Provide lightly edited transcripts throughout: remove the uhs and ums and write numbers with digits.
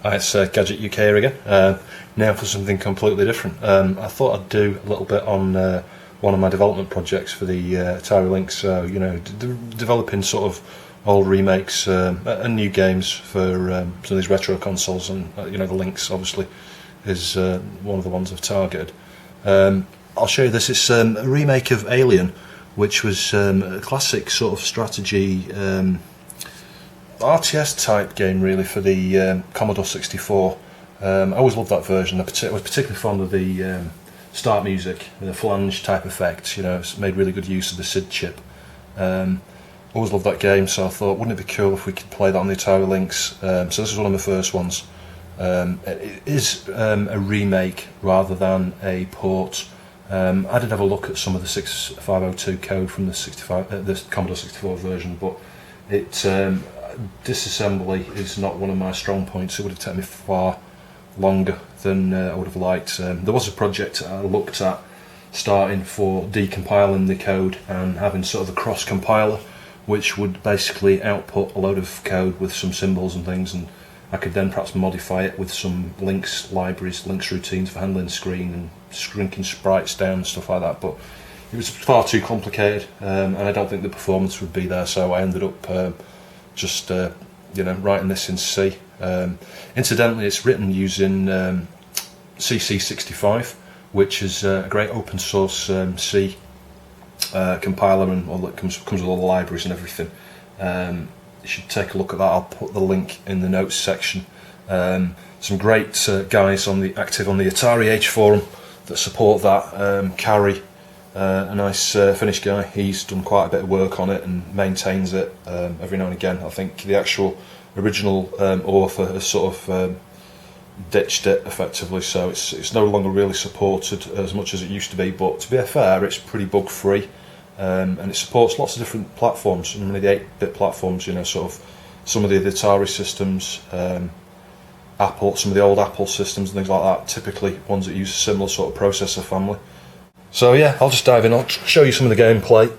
Hi, it's Gadget UK here again. Now for something completely different. I thought I'd do a little bit on one of my development projects for the Atari Lynx. So, you know, developing sort of old remakes and new games for some of these retro consoles, and you know, the Lynx obviously is one of the ones I've targeted. I'll show you this. It's a remake of Alien, which was a classic sort of strategy RTS type game really for the Commodore 64. I always loved that version. I was particularly fond of the start music, the flange type effect. You know, it's made really good use of the SID chip. Always loved that game, so I thought, wouldn't it be cool if we could play that on the Atari Lynx? So this is one of my first ones. It is a remake rather than a port. I did have a look at some of the 6502 code from the Commodore 64 version, but disassembly is not one of my strong points. It would have taken me far longer than I would have liked. There was a project I looked at starting for decompiling the code and having sort of a cross compiler which would basically output a load of code with some symbols and things, and I could then perhaps modify it with some Lynx libraries, Lynx routines for handling screen and shrinking sprites down and stuff like that, but it was far too complicated, and I don't think the performance would be there, so I ended up just you know, writing this in C. Incidentally, it's written using CC65, which is a great open source C compiler, and all that comes with all the libraries and everything. You should take a look at that. I'll put the link in the notes section. Some great guys active on the Atari Age forum that support that. Carrie, a nice Finnish guy, he's done quite a bit of work on it and maintains it every now and again. I think the actual original author has sort of ditched it effectively, so it's no longer really supported as much as it used to be, but to be fair, it's pretty bug free, and it supports lots of different platforms. I mean, the 8-bit platforms, you know, sort of some of the Atari systems, Apple, some of the old Apple systems and things like that, typically ones that use a similar sort of processor family. So yeah, I'll just dive in. I'll show you some of the gameplay.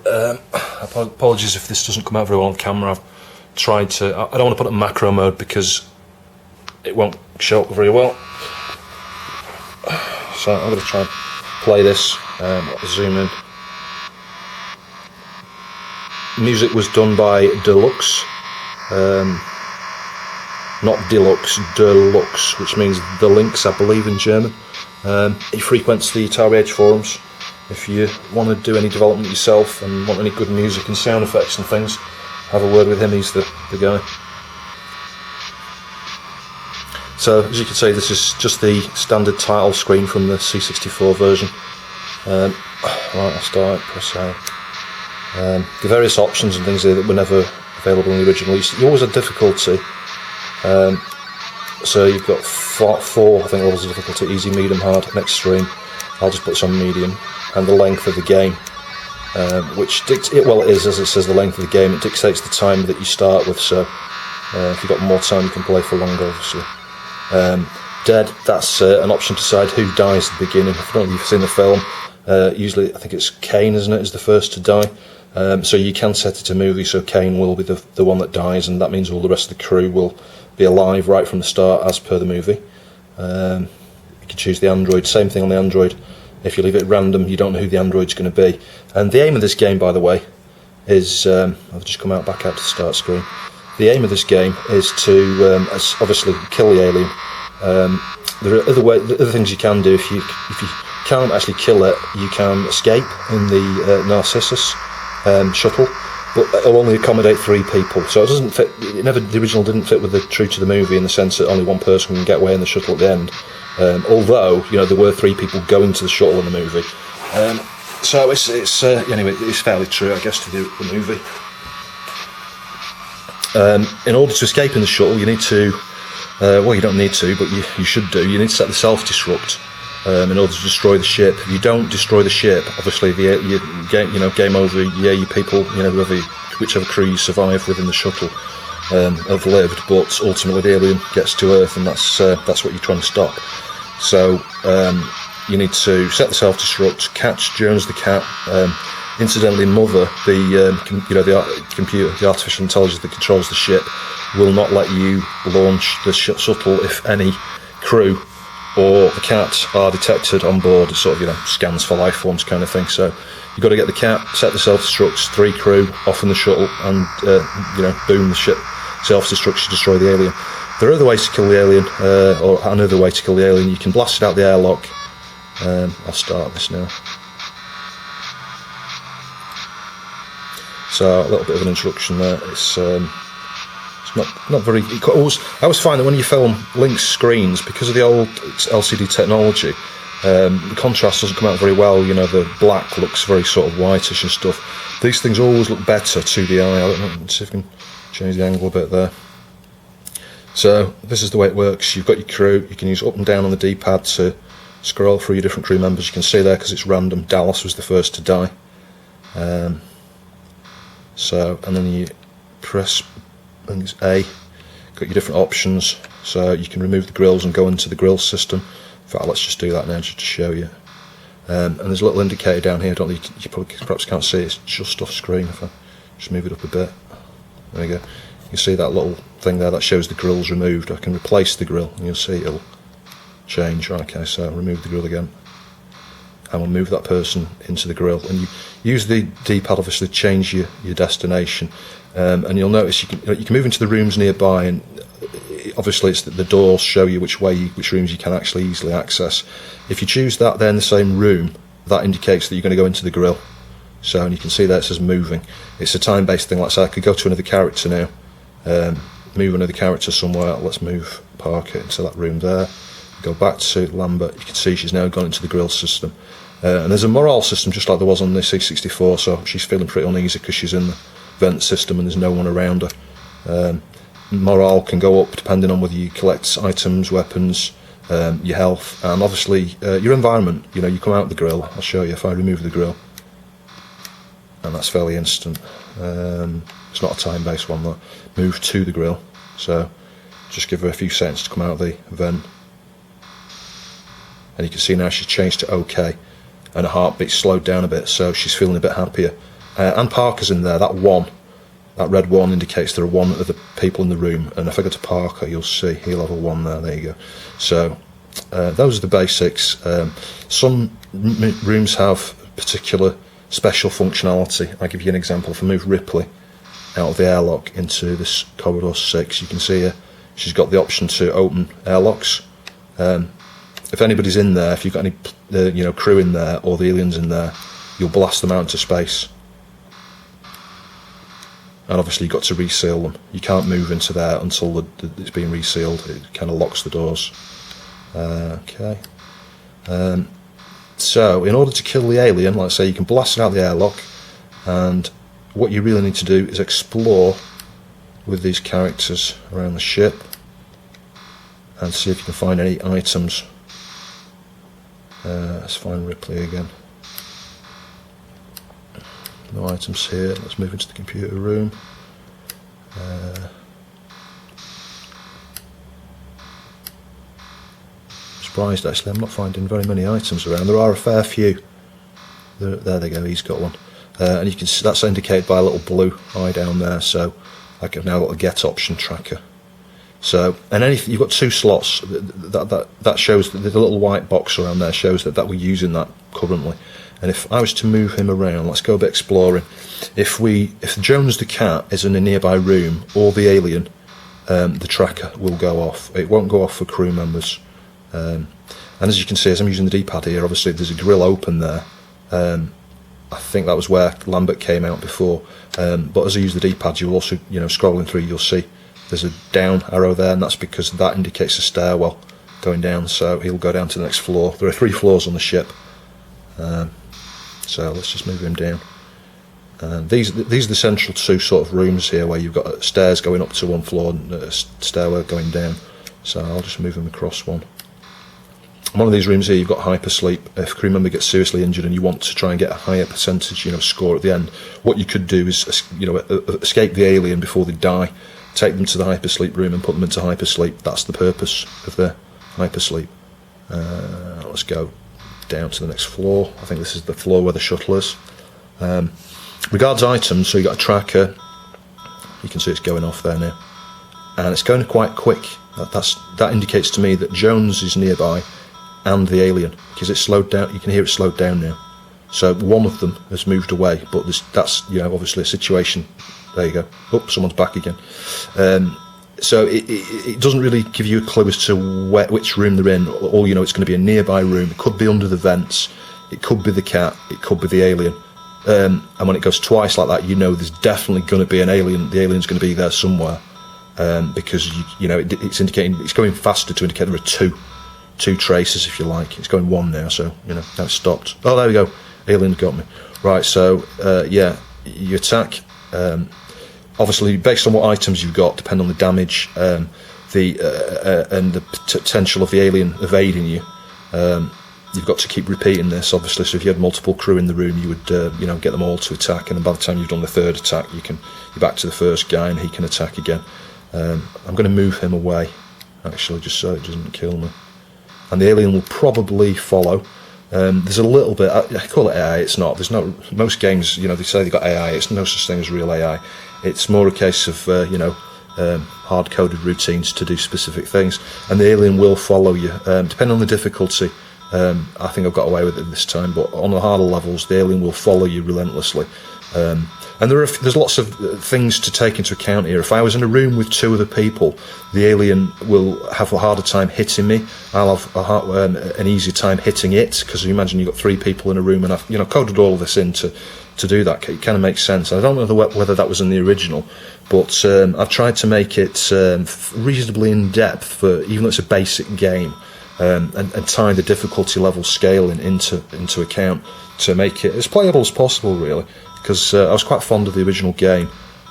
Apologies if this doesn't come out very well on camera. I've tried to, I don't want to put it in macro mode because it won't show up very well. So I'm going to try and play this, zoom in. Music was done by Deluxe, not Deluxe, Deluxe, which means the Lynx, I believe, in German. He frequents the Atari Age forums. If you want to do any development yourself and want any good music and sound effects and things, have a word with him, he's the guy. So as you can see, this is just the standard title screen from the C64 version. Right, I'll start, press A. The various options and things here that were never available in the original. You always had difficulty. So you've got four I think, levels of difficulty: easy, medium, hard, and extreme. I'll just put this on medium. And the length of the game, which it is, as it says, the length of the game. It dictates the time that you start with. So if you've got more time, you can play for longer, obviously. Dead, that's an option to decide who dies at the beginning. I don't know if you've seen the film. Usually, I think it's Kane, isn't it, is the first to die. So you can set it to movie, so Kane will be the one that dies, and that means all the rest of the crew will be alive right from the start, as per the movie. You can choose the android. Same thing on the android. If you leave it at random, you don't know who the android's going to be. And the aim of this game, by the way, is I've just come back out to the start screen. The aim of this game is to obviously kill the alien. There are other things you can do. If you can't actually kill it, you can escape in the Narcissus shuttle, but it'll only accommodate 3 people. So it doesn't fit. The original didn't fit with the true to the movie in the sense that only one person can get away in the shuttle at the end. Although, you know, there were 3 people going to the shuttle in the movie. So it's anyway, it's fairly true, I guess, to the movie. In order to escape in the shuttle, you need to, well, you don't need to, but you should do. You need to set the self-destruct in order to destroy the ship. If you don't destroy the ship, obviously game over. Yeah, you people, you know, whichever crew you survive within the shuttle have lived, but ultimately the alien gets to Earth, and that's what you're trying to stop. So you need to set the self-destruct, catch Jones the cat. Incidentally, Mother, the computer, the artificial intelligence that controls the ship, will not let you launch the shuttle if any crew or the cat are detected on board. It sort of, you know, scans for life forms kind of thing. So you've got to get the cat, set the self-destructs, 3 crew off in the shuttle, and you know, boom, the ship self-destructs to destroy the alien. There are other ways to kill the alien, or another way to kill the alien. You can blast it out the airlock. I'll start this now. So a little bit of an introduction there. It's not very. I always find that when you film Lynx screens, because of the old LCD technology, the contrast doesn't come out very well. You know, the black looks very sort of whitish and stuff. These things always look better to the eye. I don't know, let's see if I can change the angle a bit there. So this is the way it works. You've got your crew. You can use up and down on the D-pad to scroll through your different crew members. You can see there, because it's random, Dallas was the first to die. And then you press, I think it's A, got your different options, so you can remove the grills and go into the grill system. In fact, let's just do that now just to show you. And there's a little indicator down here. I don't think you perhaps can't see it. It's just off screen. If I just move it up a bit, there we go. You can see that little thing there that shows the grill's removed. I can replace the grill, and you'll see it'll change. Okay, so remove the grill again, and we'll move that person into the grill. And you use the D-pad obviously to change your destination. And you'll notice you can move into the rooms nearby, and obviously it's the doors show you which rooms you can actually easily access. If you choose that they're in the same room, that indicates that you're going to go into the grill. So, and you can see there it says moving. It's a time-based thing. Like I say, I could go to another character now, move another character somewhere. Let's move Parker into that room there. Go back to Lambert. You can see she's now gone into the grill system. And there's a morale system just like there was on the C64, so she's feeling pretty uneasy because she's in the vent system and there's no one around her. Morale can go up depending on whether you collect items, weapons, your health, and obviously your environment. You know, you come out of the grill. I'll show you if I remove the grill, and that's fairly instant. It's not a time-based one though. Move to the grill, so just give her a few seconds to come out of the vent, and you can see now she's changed to OK, and her heartbeat slowed down a bit, so she's feeling a bit happier. And Parker's in there. That red one indicates there are 1 other people in the room, and if I go to Parker you'll see he'll have a 1 there. There you go. So those are the basics. Some rooms have particular special functionality. I'll give you an example. If I move Ripley out of the airlock into this Commodore 6, you can see her. She's got the option to open airlocks. If anybody's in there, if you've got any crew in there or the aliens in there, you'll blast them out into space. And obviously you've got to reseal them. You can't move into there until it's been resealed. It kind of locks the doors. Okay. So in order to kill the alien, like I say, you can blast it out the airlock, and what you really need to do is explore with these characters around the ship and see if you can find any items. Let's find Ripley again. No items here. Let's move into the computer room. Surprised actually, I'm not finding very many items around. There are a fair few. There they go, he's got one. And you can see that's indicated by a little blue eye down there, so I have now got a get option tracker. So, and anything, you've got 2 slots, that shows that the little white box around there shows that we're using that currently. And if I was to move him around, let's go a bit exploring. If Jones the cat is in a nearby room, or the alien, the tracker will go off. It won't go off for crew members. And as you can see, as I'm using the D-pad here, obviously there's a grill open there. I think that was where Lambert came out before. But as I use the D-pad, you'll also, scrolling through, you'll see there's a down arrow there, and that's because that indicates a stairwell going down. So he'll go down to the next floor. There are 3 floors on the ship. So let's just move him down. These are the central 2 sort of rooms here, where you've got stairs going up to 1 floor and a stairwell going down. So I'll just move him across one. One of these rooms here, you've got hypersleep. If a crew member gets seriously injured and you want to try and get a higher percentage, score at the end, what you could do is, escape the alien before they die, take them to the hypersleep room and put them into hypersleep. That's the purpose of the hypersleep. Let's go down to the next floor. I think this is the floor where the shuttle is. Regards items, so you've got a tracker. You can see it's going off there now. and it's going quite quick. That indicates to me that Jones is nearby, and the alien, because it's slowed down. You can hear it slowed down now. So one of them has moved away, but that's obviously a situation. There you go. Oh, someone's back again. So it doesn't really give you a clue as to which room they're in. All you know, it's going to be a nearby room. It could be under the vents. It could be the cat. It could be the alien. And when it goes twice like that, you know there's definitely going to be an alien. The alien's going to be there somewhere, because it's indicating, it's going faster to indicate there are two traces, if you like. It's going one now, so now it's stopped. Oh, there we go. Alien got me. Right, so you attack. Obviously, based on what items you've got, depending on the damage, and the potential of the alien evading you, you've got to keep repeating this. Obviously, so if you had multiple crew in the room, you would get them all to attack, and then by the time you've done the third attack, you're back to the first guy, and he can attack again. I'm going to move him away, actually, just so it doesn't kill me. And the alien will probably follow. There's a little bit. I call it AI. It's not. There's no. Most games, they say they've got AI. It's no such thing as real AI. It's more a case of hard-coded routines to do specific things, and the alien will follow you, depending on the difficulty. I think I've got away with it this time, but on the harder levels, the alien will follow you relentlessly. And there's lots of things to take into account here. If I was in a room with two other people, the alien will have a harder time hitting me. I'll have an easier time hitting it, because you imagine you've got three people in a room, and I've coded all of this in to do that. It kind of makes sense. I don't know whether that was in the original, but I've tried to make it reasonably in depth for, even though it's a basic game, and tie the difficulty level scaling into account to make it as playable as possible, really. Because I was quite fond of the original game.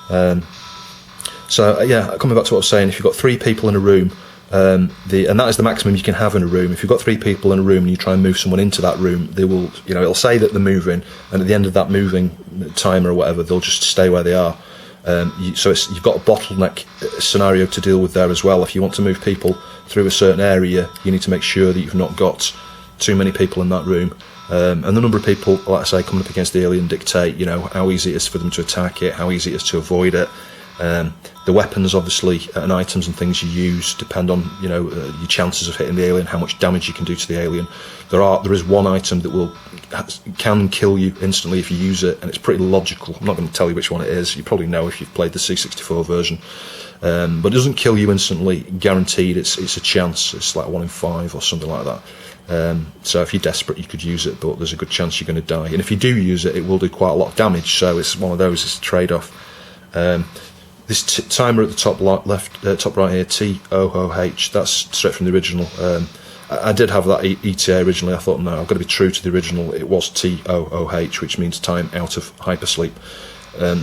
So coming back to what I was saying, if you've got three people in a room, and that is the maximum you can have in a room. If you've got three people in a room and you try and move someone into that room, they will, it'll say that they're moving, and at the end of that moving timer or whatever, they'll just stay where they are. So you've got a bottleneck scenario to deal with there as well. If you want to move people through a certain area, you need to make sure that you've not got too many people in that room. And the number of people, like I say, coming up against the alien dictate, how easy it is for them to attack it, how easy it is to avoid it. The weapons, obviously, and items and things you use depend on, your chances of hitting the alien, how much damage you can do to the alien. There is one item that can kill you instantly if you use it, and it's pretty logical. I'm not going to tell you which one it is. You probably know if you've played the C64 version. But it doesn't kill you instantly, guaranteed. It's a chance. It's like 1 in 5 or something like that. So if you're desperate, you could use it, but there's a good chance you're going to die. And if you do use it, it will do quite a lot of damage. So it's one of those. It's a trade-off. This timer at the top top right here, TOOH. That's straight from the original. I did have that ETA originally. I thought, no, I've got to be true to the original. It was TOOH, which means time out of hypersleep.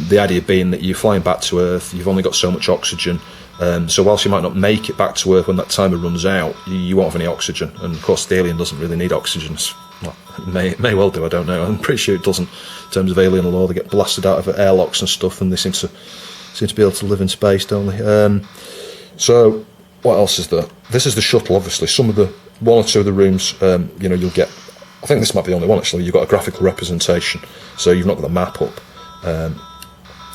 The idea being that you're flying back to Earth. You've only got so much oxygen. So whilst you might not make it back to Earth when that timer runs out, you won't have any oxygen. And of course, the alien doesn't really need oxygen. Well, it may well do, I don't know. I'm pretty sure it doesn't. In terms of alien law, they get blasted out of airlocks and stuff, and they seem to be able to live in space, don't they? So what else is there? This is the shuttle, obviously. One or two of the rooms, you'll get. I think this might be the only one, actually. You've got a graphical representation, so you've not got the map up.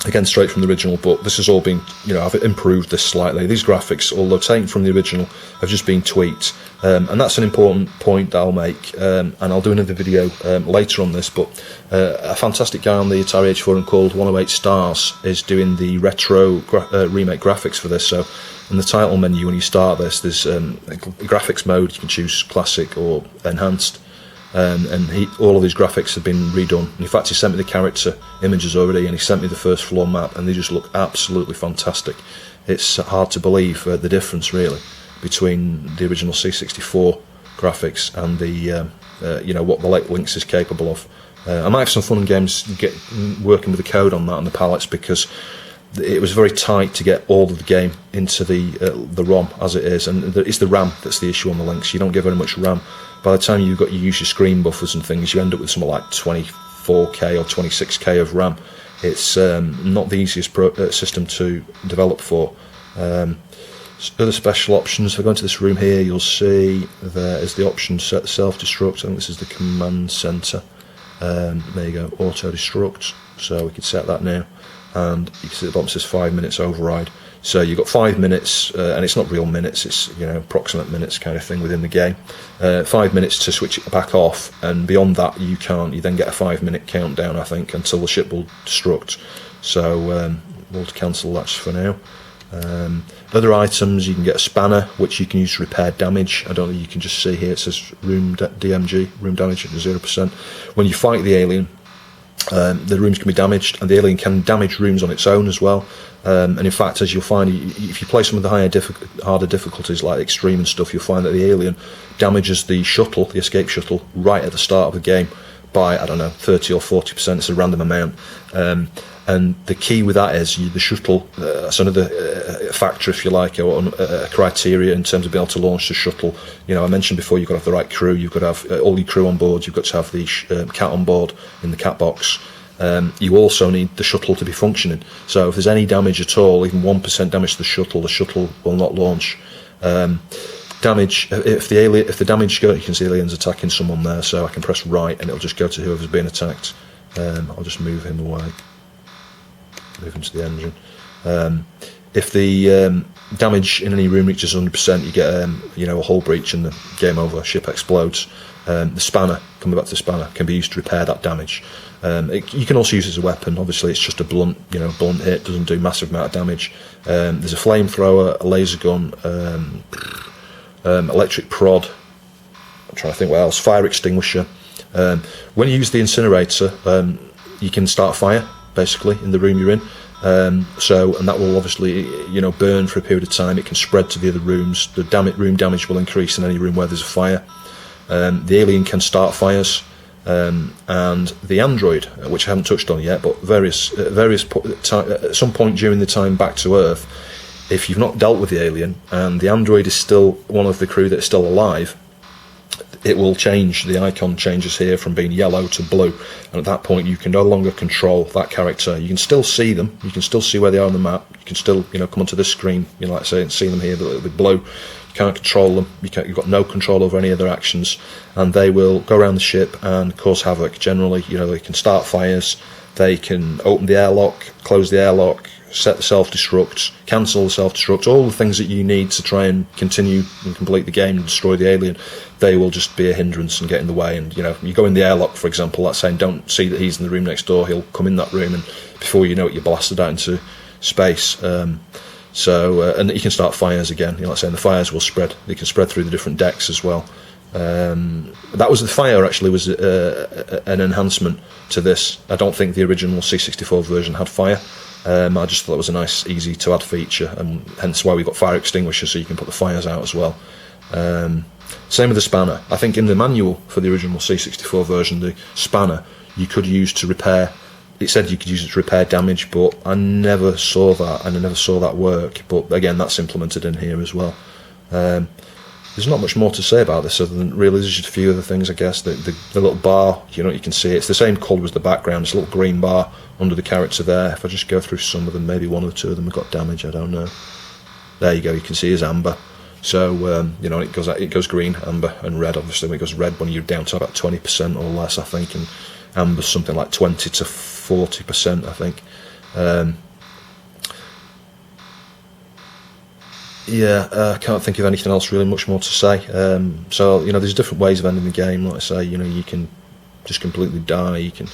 Again, straight from the original, but this has all been, I've improved this slightly. These graphics, although taken from the original, have just been tweaked. And that's an important point that I'll make, and I'll do another video later on this, but a fantastic guy on the Atari Age Forum called 108 Stars is doing the retro remake graphics for this. So in the title menu, when you start this, there's a graphics mode. You can choose classic or enhanced. And all of these graphics have been redone. In fact, he sent me the character images already, and he sent me the first floor map, and they just look absolutely fantastic. It's hard to believe the difference, really, between the original C64 graphics and the what the late Lynx is capable of. I might have some fun and games working with the code on that and the palettes, because it was very tight to get all of the game into the ROM as it is, and it's the RAM that's the issue on the Lynx. You don't get very much RAM. By the time you use your screen buffers and things, you end up with something like 24K or 26K of RAM. It's not the easiest system to develop for. Other special options, if I go into this room here, you'll see there is the option set self-destruct. I think this is the command center. There you go, auto-destruct. So we could set that now. and you can see at the bottom it says 5 minutes override. So you've got 5 minutes, and it's not real minutes, it's approximate minutes kind of thing within the game. 5 minutes to switch it back off, and beyond that you can't. You then get a 5-minute countdown, I think, until the ship will destruct. So we'll cancel that for now. Other items, you can get a spanner, which you can use to repair damage. I don't know, you can just see here it says room DMG, room damage at 0%. When you fight the alien, the rooms can be damaged, and the alien can damage rooms on its own as well. And in fact, as you'll find, if you play some of the harder difficulties like extreme and stuff, you'll find that the alien damages the shuttle, the escape shuttle, right at the start of the game by, I don't know, 30 or 40%. It's a random amount. And the key with that is the shuttle, that's another factor, if you like, or a criteria in terms of being able to launch the shuttle. I mentioned before, you've got to have the right crew, you've got to have all your crew on board, you've got to have the cat on board in the cat box. You also need the shuttle to be functioning. So if there's any damage at all, even 1% damage to the shuttle will not launch. Damage, if the damage goes, you can see aliens attacking someone there, so I can press right and it'll just go to whoever's being attacked. I'll just move him away. Move him to the engine. If the damage in any room reaches 100%, you get a hull breach and the game over. Ship explodes. The spanner, coming back to the spanner, can be used to repair that damage. You can also use it as a weapon. Obviously, it's just a blunt hit. Doesn't do massive amount of damage. There's a flamethrower, a laser gun, electric prod. I'm trying to think what else. Fire extinguisher. When you use the incinerator, you can start a fire, basically, in the room you're in. And that will obviously burn for a period of time. It can spread to the other rooms. The room damage will increase in any room where there's a fire. The alien can start fires, and the android, which I haven't touched on yet, but at some point during the time back to Earth, if you've not dealt with the alien and the android is still one of the crew that's still alive, it will change. The icon changes here from being yellow to blue, and at that point you can no longer control that character. You can still see them, you can still see where they are on the map, you can still come onto this screen, like I say, and see them here, but it'll be blue. You can't control them, you've got no control over any of their actions, and they will go around the ship and cause havoc. Generally, they can start fires, they can open the airlock, close the airlock, set the self-destruct, cancel the self-destruct, all the things that you need to try and continue and complete the game and destroy the alien. They will just be a hindrance and get in the way. And you go in the airlock, for example, that's saying don't see that he's in the room next door. He'll come in that room, and before you know it, you're blasted out into space. And you can start fires again. Like saying, the fires will spread. They can spread through the different decks as well. That was the fire. Actually, was an enhancement to this. I don't think the original C64 version had fire. I just thought it was a nice, easy to add feature, and hence why we got fire extinguishers, so you can put the fires out as well. Same with the spanner. I think in the manual for the original C64 version, the spanner you could use to repair. It said you could use it to repair damage, but I never saw that, and I never saw that work. But again, that's implemented in here as well. There's not much more to say about this other than really there's just a few other things, I guess. The little bar, you can see it's the same colour as the background. It's a little green bar under the character there. If I just go through some of them, maybe one or two of them have got damage, I don't know. There you go, you can see it's amber. So, it goes green, amber and red. Obviously, when it goes red when you're down to about 20% or less, I think, and amber's something like 20 to 40%, I think. I can't think of anything else really much more to say. There's different ways of ending the game. Like I say, you can just completely die, you can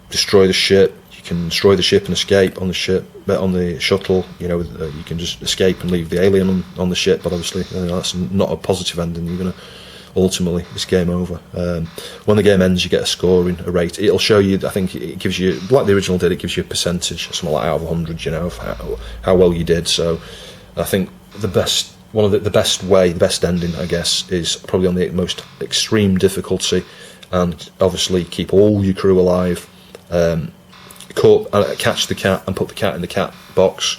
destroy the ship, you can destroy the ship and escape on the ship, but on the shuttle, you can just escape and leave the alien on the ship, but obviously that's not a positive ending. You're going to ultimately, it's game over. When the game ends, you get a scoring, a rate. It'll show you, I think it gives you, like the original did, it gives you a percentage, something like out of 100, of how well you did. So I think the best ending, I guess, is probably on the most extreme difficulty, and obviously keep all your crew alive, catch the cat and put the cat in the cat box,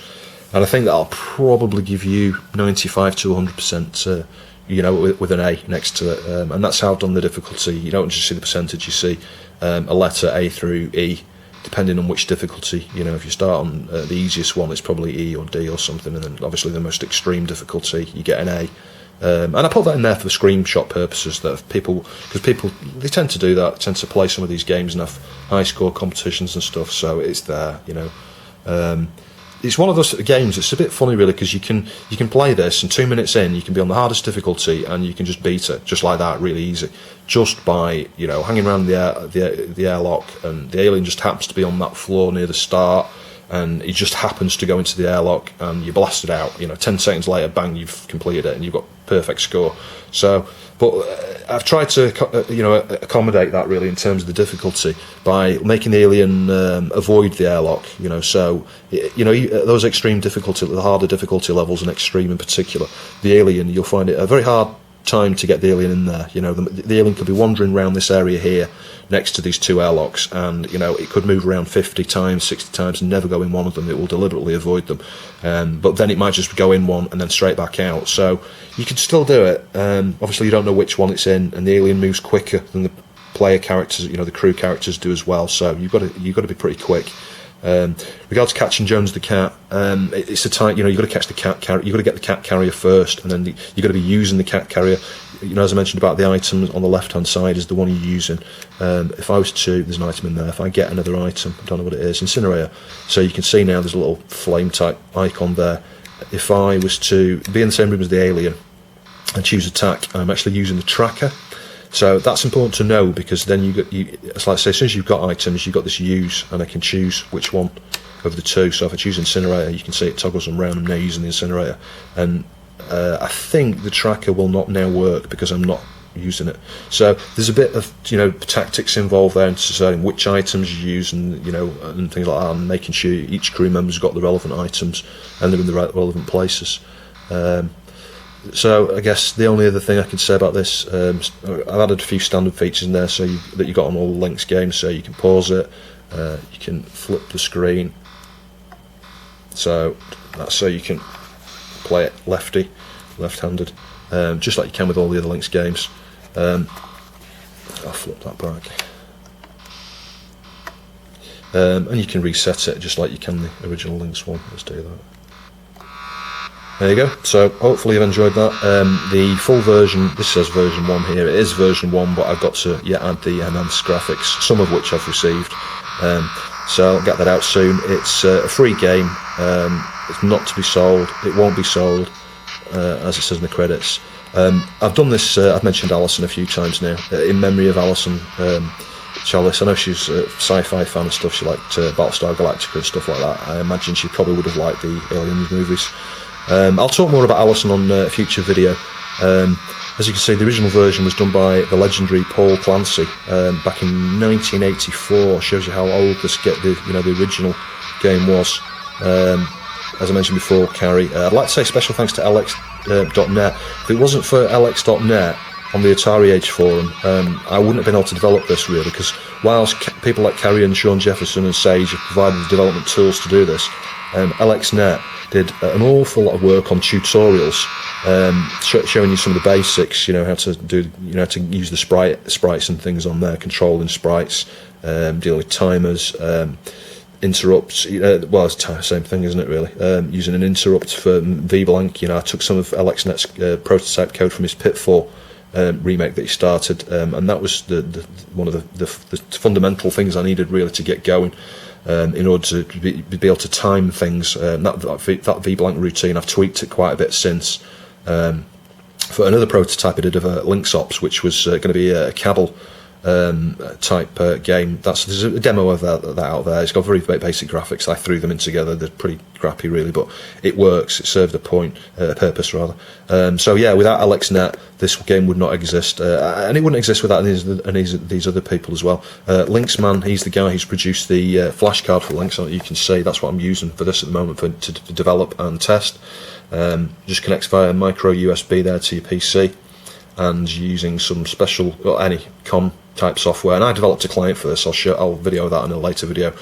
and I think that'll probably give you 95 to 100%, with an A next to it, and that's how I've done the difficulty. You don't just see the percentage, you see a letter A through E, depending on which difficulty. If you start on the easiest one, it's probably E or D or something, and then obviously the most extreme difficulty, you get an A. And I put that in there for the screenshot purposes, that if because people, they tend to do that, tend to play some of these games and have high score competitions and stuff, so it's there, It's one of those games. It's a bit funny, really, because you can play this, and 2 minutes in, you can be on the hardest difficulty, and you can just beat it just like that, really easy, just by hanging around the airlock, and the alien just happens to be on that floor near the start, and he just happens to go into the airlock, and you blast it out. 10 seconds later, bang, you've completed it, and you've got perfect score. So, but I've tried to accommodate that, really, in terms of the difficulty by making the alien avoid the airlock. So those extreme difficulty, the harder difficulty levels, and extreme in particular, the alien, you'll find it a very hard time to get the alien in there. The alien could be wandering around this area here next to these two airlocks, and it could move around 50 times, 60 times, and never go in one of them. It will deliberately avoid them, but then it might just go in one and then straight back out. So you can still do it. Obviously, you don't know which one it's in, and the alien moves quicker than the player characters, the crew characters do as well. So you've got to be pretty quick. Regards to catching Jones the cat, it's a tight. You've got to catch the cat carrier. You've got to get the cat carrier first, and then you've got to be using the cat carrier. As I mentioned about the items on the left-hand side is the one you're using. If I was to, there's an item in there. If I get another item, I don't know what it is, incinerator. So you can see now there's a little flame-type icon there. If I was to be in the same room as the alien and choose attack, I'm actually using the tracker. So that's important to know, because then it's like, say, as soon as you've got items, you've got this use, and I can choose which one of the two. So if I choose incinerator, you can see it toggles them round. I'm now using the incinerator, and I think the tracker will not now work because I'm not using it. So there's a bit of tactics involved there in deciding which items you use, and and things like that, and making sure each crew member's got the relevant items and they're in the relevant places. So I guess the only other thing I can say about this, I've added a few standard features in there that you got on all the Lynx games. So you can pause it, you can flip the screen, so that's so you can play it left-handed, just like you can with all the other Lynx games. I'll flip that back, and you can reset it just like you can the original Lynx one. Let's do that. There you go. So hopefully you've enjoyed that. The full version, this says version 1 here, it is version 1, but I've got to add the enhanced graphics, some of which I've received. So I'll get that out soon. It's a free game. It's not to be sold. It won't be sold, as it says in the credits. I've done this, I've mentioned Alison a few times now, in memory of Alison Chalice. I know she's a sci-fi fan and stuff. She liked Battlestar Galactica and stuff like that. I imagine she probably would have liked the Alien movies. I'll talk more about Alison on a future video. As you can see, the original version was done by the legendary Paul Clancy back in 1984. Shows you how old the original game was. As I mentioned before, Carrie, I'd like to say special thanks to LX.net. If it wasn't for LX.net on the Atari Age forum, I wouldn't have been able to develop this, really, because whilst people like Carrie and Sean Jefferson and Sage have provided the development tools to do this, LXNet did an awful lot of work on tutorials, showing you some of the basics, how to do, how to use the sprites and things on there, controlling sprites, dealing with timers, interrupts. Well, it's the same thing, isn't it, really? Using an interrupt for VBlank. I took some of LXNet's prototype code from his Pitfall remake that he started, and that was one of the fundamental things I needed, really, to get going. In order to be able to time things, that VBlank routine, I've tweaked it quite a bit since. For another prototype I did of Lynx Ops, which was going to be a Cabal type game. There's a demo of that out there. It's got very basic graphics. I threw them in together. They're pretty crappy, really, but it works. It served a purpose rather. So yeah, without AlexNet, this game would not exist, and it wouldn't exist without these other people as well. Lynxman, he's the guy who's produced the flashcard for Lynx. You can see that's what I'm using for this at the moment to develop and test. Just connects via micro USB there to your PC, and using some special, any COM type software. And I developed a client for this. I'll video that in a later video.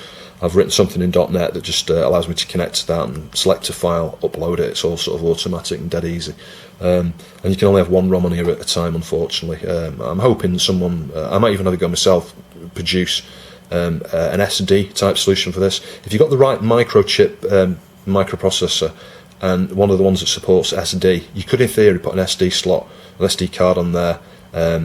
I've written something in .NET that just allows me to connect to that and select a file, upload it. It's all sort of automatic and dead easy. And you can only have one ROM on here at a time, unfortunately. I'm hoping someone, I might even have to go myself, produce an SD type solution for this. If you've got the right microchip microprocessor, and one of the ones that supports SD, you could in theory put an SD slot, an SD card on there.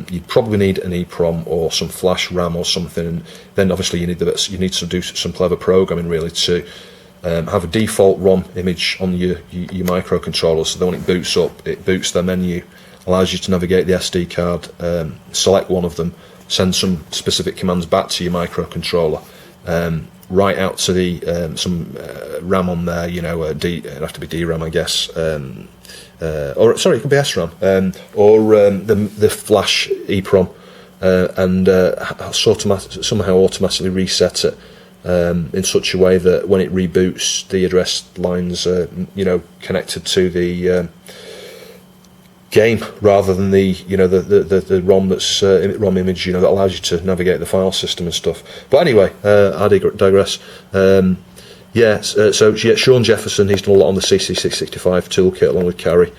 You'd probably need an EEPROM or some flash RAM or something, and then obviously you need to do some clever programming, really, to have a default ROM image on your microcontroller, so that when it boots up, it boots their menu, allows you to navigate the SD card, select one of them, send some specific commands back to your microcontroller, write out to the some RAM on there, you know, it'd have to be DRAM, I guess, or sorry, it could be SRAM, or the flash EEPROM, and somehow automatically reset it in such a way that when it reboots, the address lines are, you know, connected to the game rather than the, you know, the ROM that's ROM image, you know, that allows you to navigate the file system and stuff. But anyway, I digress. Sean Jefferson, he's done a lot on the CC665 toolkit along with Carrie.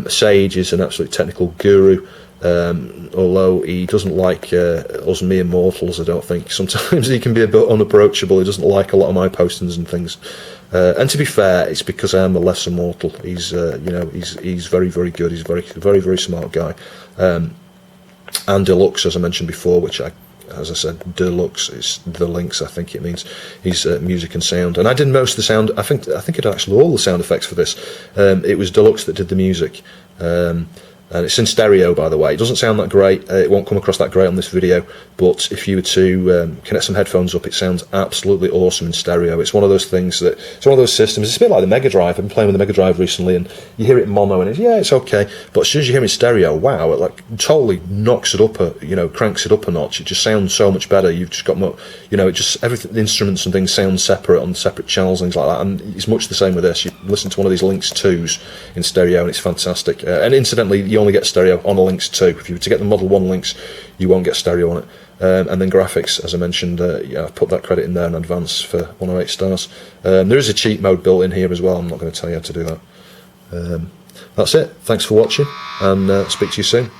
Sage is an absolute technical guru, although he doesn't like us mere mortals, I don't think. Sometimes he can be a bit unapproachable. He doesn't like a lot of my postings and things. And to be fair, it's because I am the lesser mortal. He's he's very, very good. He's a very, very smart guy. And Deluxe, as I mentioned before, which as I said, Deluxe is the Lynx, I think it means. He's music and sound, and I did most of the sound. I think it did actually all the sound effects for this. It was Deluxe that did the music. And it's in stereo, by the way. It doesn't sound that great. It won't come across that great on this video. But if you were to connect some headphones up, it sounds absolutely awesome in stereo. It's one of those things that, it's one of those systems. It's a bit like the Mega Drive. I've been playing with the Mega Drive recently, and you hear it in mono, and it's okay. But as soon as you hear it in stereo, wow, it like totally knocks it up, cranks it up a notch. It just sounds so much better. You've just got more, it just everything, the instruments and things sound separate on separate channels, things like that. And it's much the same with this. You listen to one of these Lynx 2s in stereo, and it's fantastic. And incidentally, you only get stereo on a Lynx 2. If you were to get the Model 1 Lynx, you won't get stereo on it. And then graphics, as I mentioned, I've put that credit in there in advance for 108 stars. There is a cheat mode built in here as well. I'm not going to tell you how to do that. That's it. Thanks for watching, and speak to you soon.